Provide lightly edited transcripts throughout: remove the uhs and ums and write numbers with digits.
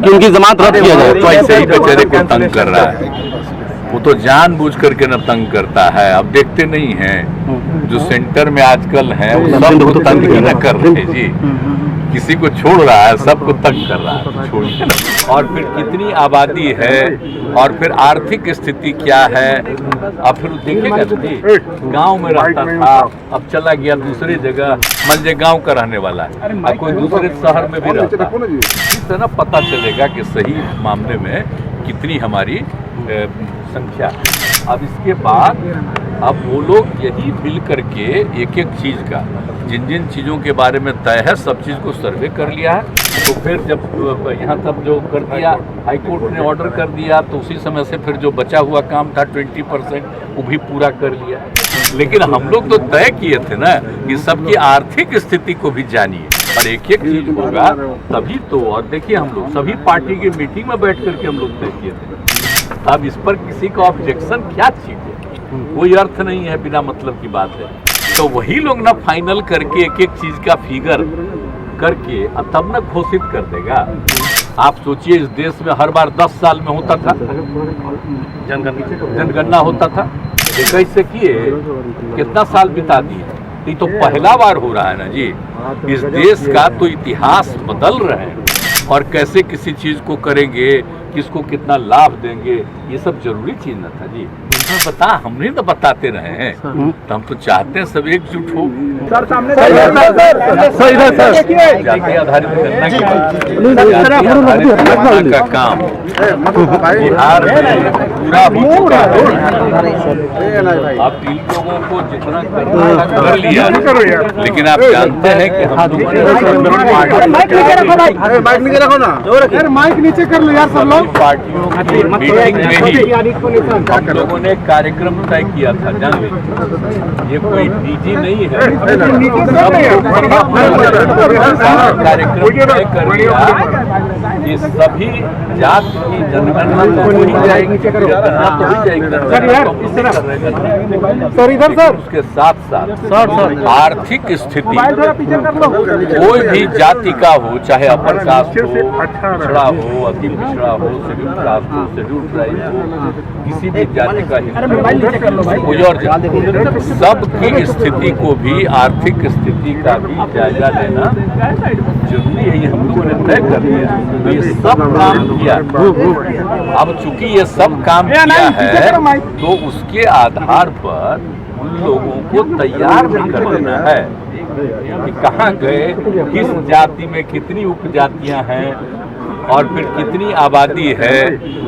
कि उनकी जमानत रद्द किया जाए। तो ऐसे ही बेचारे को तंग कर रहा है, वो तो जानबूझ करके न तंग करता है। अब देखते नहीं हैं जो सेंटर में आजकल हैं वो सब को तंग ही न कर रहे जी, किसी को छोड़ रहा है, सबको तंग कर रहा है, तो छोड़िए ना। और फिर कितनी आबादी है और फिर आर्थिक स्थिति क्या है, अब फिर देखिएगा जी, गांव में रहता था अब चला गया दूसरी जगह, मान लीजिए गांव का रहने वाला है और कोई दूसरे शहर में भी रहता है, इससे ना पता चलेगा कि सही मामले में कितनी हमारी संख्या। अब इसके बाद अब वो लोग यही मिल करके एक एक चीज़ का, जिन जिन चीज़ों के बारे में तय है सब चीज़ को सर्वे कर लिया है। तो फिर जब यहाँ तक जो कर दिया, हाई कोर्ट ने ऑर्डर कर दिया, तो उसी समय से फिर जो बचा हुआ काम था 20% वो भी पूरा कर लिया। लेकिन हम लोग तो तय किए थे ना कि सबकी आर्थिक स्थिति को भी जानिए और एक एक चीज़ होगा तभी तो। और देखिए हम लोग सभी पार्टी की मीटिंग में बैठ करके हम लोग तय किए थे। अब इस पर किसी का ऑब्जेक्शन क्या चीज है, कोई अर्थ नहीं है, बिना मतलब की बात है। तो वही लोग ना फाइनल करके एक एक चीज का फिगर करके तब ना घोषित कर देगा। आप सोचिए इस देश में हर बार 10 साल में होता था जनगणना होता था, कैसे किए, कितना साल बिता दिए। ये तो पहला बार हो रहा है ना जी, इस देश का तो इतिहास बदल रहे हैं। और कैसे किसी चीज को करेंगे, किसको कितना लाभ देंगे, ये सब जरूरी चीज न था जी। बता हमने तो बताते रहे हैं, तो हम तो चाहते हैं सब एकजुट हो। सर सामने जाति आधारित गणना का काम बिहार में पूरा हो चुका है। अब इन लोगों को जितना करना कर लिया, लेकिन आप जानते हैं कि हम माइक नीचे कर लो यार सब लोग। पार्टियों की मीटिंग में ही हम लोगों ने कार्यक्रम तय किया था, जान लीजिए ये कोई निजी नहीं है, कार्यक्रम तय कर लिया कि सभी जात की जनगणना तो हो ही जाएगी, जनगणना तो हो जाएगी। सर इधर सर, उसके साथ साथ आर्थिक स्थिति कोई भी जाति का हो, चाहे अपर कास्ट हो, पिछड़ा हो, अति पिछड़ा हो, शेड्यूल कास्ट हो, शेड्यूल ट्राइब हो, किसी भी जाति का कोई और जाति, सबकी स्थिति को भी, आर्थिक स्थिति का भी जायजा लेना जरूरी है। ये हम लोगों ने तय कर दिया, तो ये सब काम किया। अब चूंकि ये सब काम किया है तो उसके आधार पर उन लोगों को तैयार भी कर देना है कि कहाँ गए, किस जाति में कितनी उपजातियां हैं और फिर कितनी आबादी है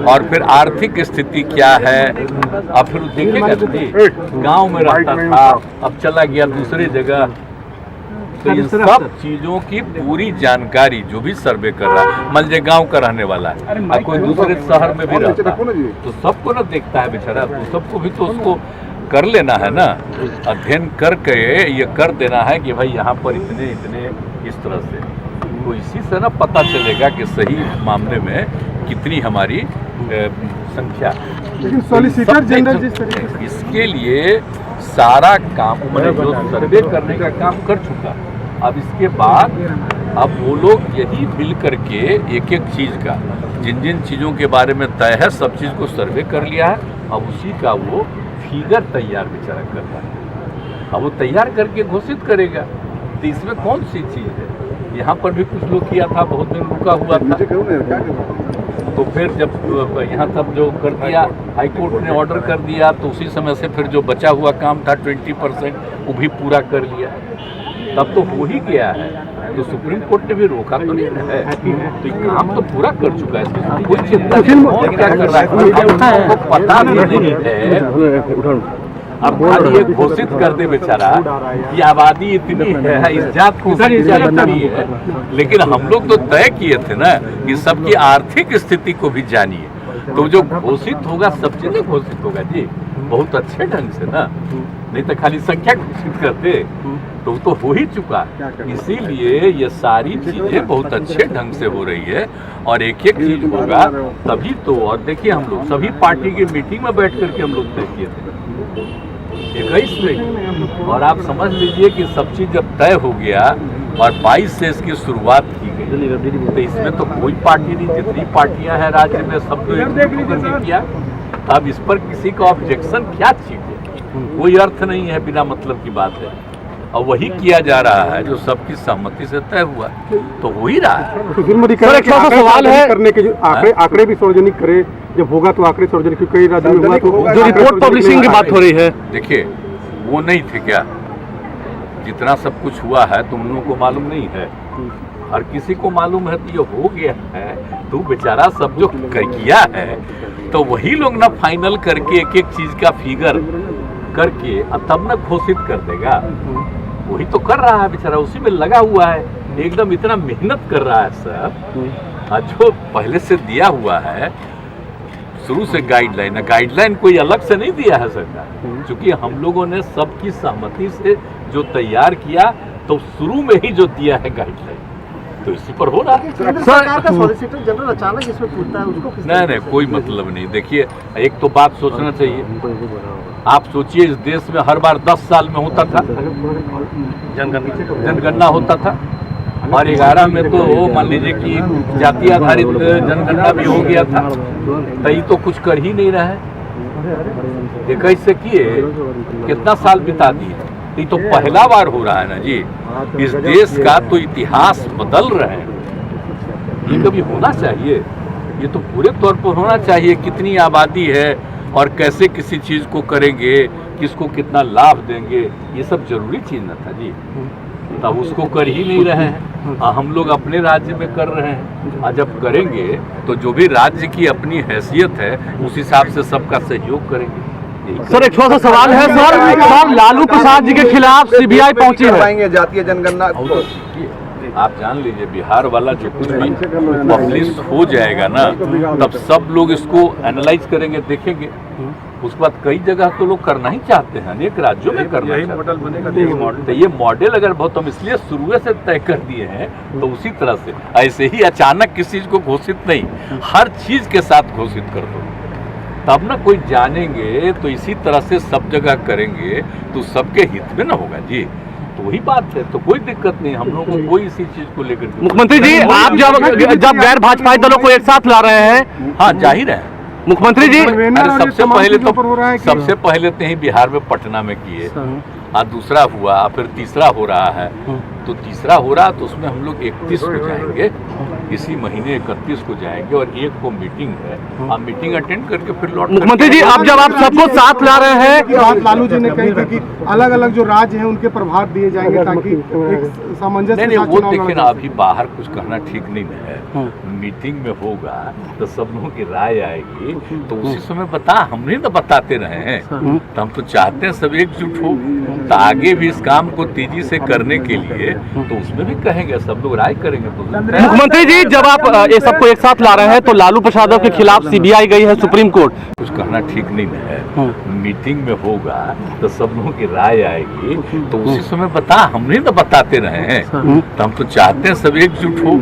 और फिर आर्थिक स्थिति क्या है। अब फिर देखिएगा जी, गांव में रहता था अब चला गया दूसरी जगह, तो इन सब चीजों की पूरी जानकारी जो भी सर्वे कर रहा है, मान लीजिए गाँव का रहने वाला है और कोई दूसरे शहर में भी रहता है, तो सबको ना देखता है बेचारा, तो सबको भी तो उसको कर लेना है ना, अध्ययन करके ये कर देना है कि भाई यहाँ पर इतने इतने इस तरह से, तो इसी से ना पता चलेगा कि सही मामले में कितनी हमारी संख्या। लेकिन सॉलिसिटर जनरल जिस तरीके से इसके लिए सारा काम मैंने जो सर्वे करने का काम कर चुका, अब इसके बाद अब वो लोग यही मिल करके एक एक चीज़ का, जिन जिन चीज़ों के बारे में तय है सब चीज़ को सर्वे कर लिया है। अब उसी का वो फिगर तैयार बेचारा करता है, अब वो तैयार करके घोषित करेगा। तो इसमें कौन सी चीज़ है, यहाँ पर भी कुछ लोग किया था, बहुत दिन रुका हुआ था, तो फिर जब यहाँ तक जो कर दिया, हाई कोर्ट ने ऑर्डर कर दिया, तो उसी समय से फिर जो बचा हुआ काम था 20% वो भी पूरा कर लिया। तब तो हो ही गया है, तो सुप्रीम कोर्ट ने भी रोका तो नहीं है, तो ये काम तो पूरा कर चुका है, कोई चिंता नहीं। क्या कर रहा है तो पता भी नहीं है। अब खाली ये घोषित कर दे बेचारा कि आबादी इतनी है, इस जात की इतनी है, लेकिन हम लोग तो तय किए थे ना कि सबकी आर्थिक स्थिति को भी जानिए। तो जो घोषित होगा सब चीजें घोषित होगा जी, बहुत अच्छे ढंग से ना, नहीं तो खाली संख्या घोषित करते तो हो ही चुका। इसीलिए ये सारी चीजें बहुत अच्छे ढंग से हो रही है और एक एक चीज होगा तभी तो। और देखिए हम लोग सभी पार्टी की मीटिंग में बैठ करके हम लोग तय किए थे 21 में, और आप समझ लीजिए कि सब चीज जब तय हो गया और 22 से इसकी शुरुआत की गई। तो इसमें तो कोई पार्टी नहीं, जितनी पार्टियां हैं राज्य में सब तो एक किया। अब इस पर किसी का ऑब्जेक्शन क्या चीज है? कोई अर्थ नहीं है, बिना मतलब की बात है। और वही किया जा रहा है जो सबकी सहमति से तय हुआ, तो हो ही रहा है। सुशील मोदी कह रहे हैं कि सवाल है करने के, जो आंकड़े भी सार्वजनिक करे, जब होगा तो आंकड़े सार्वजनिक, क्योंकि कई राज्यों में हुआ तो जो रिपोर्ट पब्लिशिंग की बात हो रही है। देखिए, वो नहीं थे क्या? जितना सब कुछ हुआ है तो उन लोगों को मालूम नहीं है, और किसी को मालूम है तो ये हो गया है, तो बेचारा सब जो किया है तो वही लोग ना फाइनल करके एक एक चीज का फिगर करके तब ना घोषित कर देगा। वही तो कर रहा है बेचारा, उसी में लगा हुआ है, एकदम इतना मेहनत कर रहा है सर। जो पहले से दिया हुआ है शुरू से गाइडलाइन कोई अलग से नहीं दिया है सरकार, क्योंकि हम लोगों ने सबकी सहमति से जो तैयार किया तो शुरू में ही जो दिया है गाइडलाइन, तो इसी पर हो रहा है। सरकार का सॉलिसिटर जनरल अचानक इसमें पूछता है, उसको नहीं, कोई मतलब नहीं। देखिए, एक तो बात सोचना चाहिए। आप सोचिए, इस देश में हर बार 10 साल में होता था जनगणना होता था, और 11 में तो मान लीजिए कि जाति आधारित जनगणना भी हो गया था। तई तो कुछ कर ही नहीं रहा है। 21 से किए कितना साल बिता दिए, ये तो पहला बार हो रहा है ना जी। इस देश का तो इतिहास बदल रहे हैं, ये कभी होना चाहिए? ये तो पूरे तौर पर होना चाहिए। कितनी आबादी है और कैसे किसी चीज को करेंगे, किसको कितना लाभ देंगे, ये सब जरूरी चीज न था जी। तब उसको कर ही नहीं रहे हैं। हम लोग अपने राज्य में कर रहे हैं, और जब करेंगे तो जो भी राज्य की अपनी हैसियत है उस हिसाब से सबका सहयोग करेंगे। सर, एक छोटा सा सवाल है सर, लालू प्रसाद जी के खिलाफ सीबीआई पहुंची है जातीय जनगणना। आप जान लीजिए, बिहार वाला जो कुछ भी पब्लिश हो जाएगा ना, तब सब लोग इसको एनालाइज करेंगे, देखेंगे। उसके बाद कई जगह तो लोग करना ही चाहते हैं, अनेक राज्यों में करना चाहते हैं। तो ये मॉडल अगर बहुत हम इसलिए शुरू से तय कर दिए हैं, तो उसी तरह से ऐसे ही अचानक किसी चीज को घोषित नहीं, हर चीज के साथ घोषित कर दो, तब ना कोई जानेंगे। तो इसी तरह से सब जगह करेंगे तो सबके हित में ना होगा जी। तो वही बात है, तो कोई दिक्कत नहीं, हम लोगों को कोई इसी चीज को लेकर। मुख्यमंत्री जी, आप जब गैर भाजपाई दलों को एक साथ ला रहे हैं, हाँ जाहिर है मुख्यमंत्री जी, अरे सबसे पहले तो ही बिहार में पटना में किए, और दूसरा हुआ, फिर तीसरा हो रहा है। तो तीसरा हो रहा तो उसमें हम लोग 31 को जाएंगे, इसी महीने 31 को जाएंगे, और 1 को मीटिंग है, आप मीटिंग अटेंड करके फिर लौट। मुख्यमंत्री जी, आप जब आप सबको साथ ला रहे हैं, लालू जी ने कही थी कि अलग अलग जो राज्य हैं उनके प्रभाव दिए जाएंगे ताकि एक सामंजस्य। नहीं, वो देखिए ना, अभी बाहर कुछ कहना ठीक नहीं है। मीटिंग में होगा तो सब लोगों की राय आएगी, तो उसी समय हम नहीं तो बताते रहे हैं। तो हम तो चाहते हैं सब एकजुट हो, तो आगे भी इस काम को तेजी से करने के लिए तो उसमें भी कहेंगे, सब लोग राय करेंगे। तो मुख्यमंत्री जी, जब आप ये सबको एक साथ ला रहे हैं, तो लालू प्रसाद के खिलाफ सीबीआई गई है सुप्रीम कोर्ट। कुछ कहना ठीक नहीं है। मीटिंग में होगा तो सब लोगों की राय आएगी, तो उसी समय हम नहीं तो बताते रहे हैं। तो हम तो चाहते हैं सब एकजुट हो,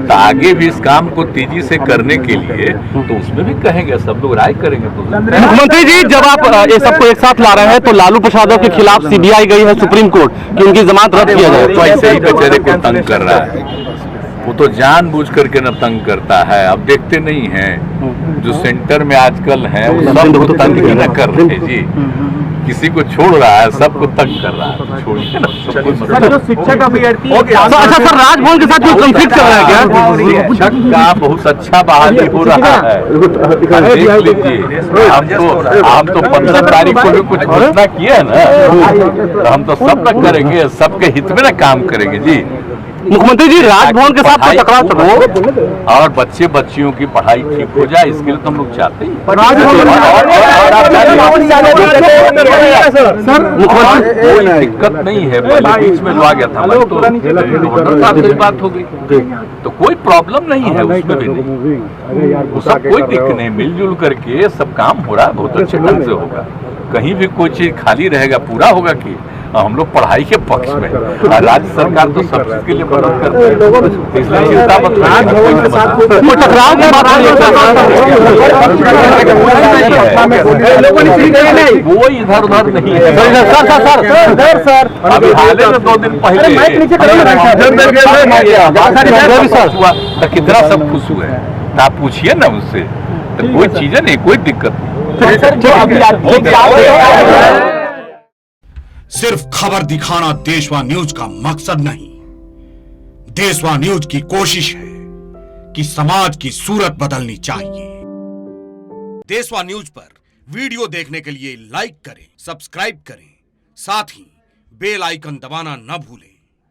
तो आगे भी इस काम को तेजी से करने के लिए तो उसमें भी कहेंगे, सब लोग राय करेंगे। तो मुख्यमंत्री जी, जब आप ये सबको एक साथ ला रहे हैं, तो लालू प्रसाद के खिलाफ सीबीआई गई है सुप्रीम कोर्ट कि उनकी जमानत रद्द किया जाए। तो ऐसे ही बेचारे को तंग कर रहा है, वो तो जानबूझ करके न तंग करता है। अब देखते नहीं हैं जो सेंटर में आजकल है, वो सब तो तंग ही न कर रहे जी। किसी को छोड़ रहा है, सबको तंग कर रहा है। छोड़िए ना, जो शिक्षक अभ्यर्थी। अच्छा सर, राजभवन के साथ कोई कॉन्फ्लिक्ट कर रहा है क्या? शिक्षक का बहुत अच्छा बहाली हो रहा है, देख लीजिए। हम तो 15 तारीख को भी कुछ घोषणा किया है ना, तो हम तो सब न करेंगे, सबके हित में ना काम करेंगे जी। मुख्यमंत्री जी, राजभवन के साथ कोई टकराव हो और बच्चे बच्चियों की पढ़ाई ठीक हो जाए, इसके लिए तो हम लोग चाहते हैं। कोई दिक्कत नहीं है, बीच में जो आ गया था तो बात हो गई, तो कोई प्रॉब्लम नहीं है उसमें भी नहीं, वो सब कोई दिक्कत नहीं। मिलजुल करके सब काम हो रहा है, बहुत अच्छे ढंग से होगा। कहीं भी कोई चीज खाली रहेगा, पूरा होगा कि हम लोग पढ़ाई के पक्ष में, और राज्य सरकार तो सब चीज के लिए मदद करती है, तो इसलिए चिंता मत कोई टकराव की बात नहीं है। वो इधर उधर नहीं है। सर अभी हाल ही में 2 दिन पहले हुआ तो कितना सब खुश हुए, तो आप पूछिए ना उससे, तो कोई चीज नहीं, कोई दिक्कत नहीं। सिर्फ खबर दिखाना देशवा न्यूज का मकसद नहीं, देशवा न्यूज की कोशिश है कि समाज की सूरत बदलनी चाहिए। देशवा न्यूज पर वीडियो देखने के लिए लाइक करें, सब्सक्राइब करें, साथ ही बेल आइकन दबाना न भूलें।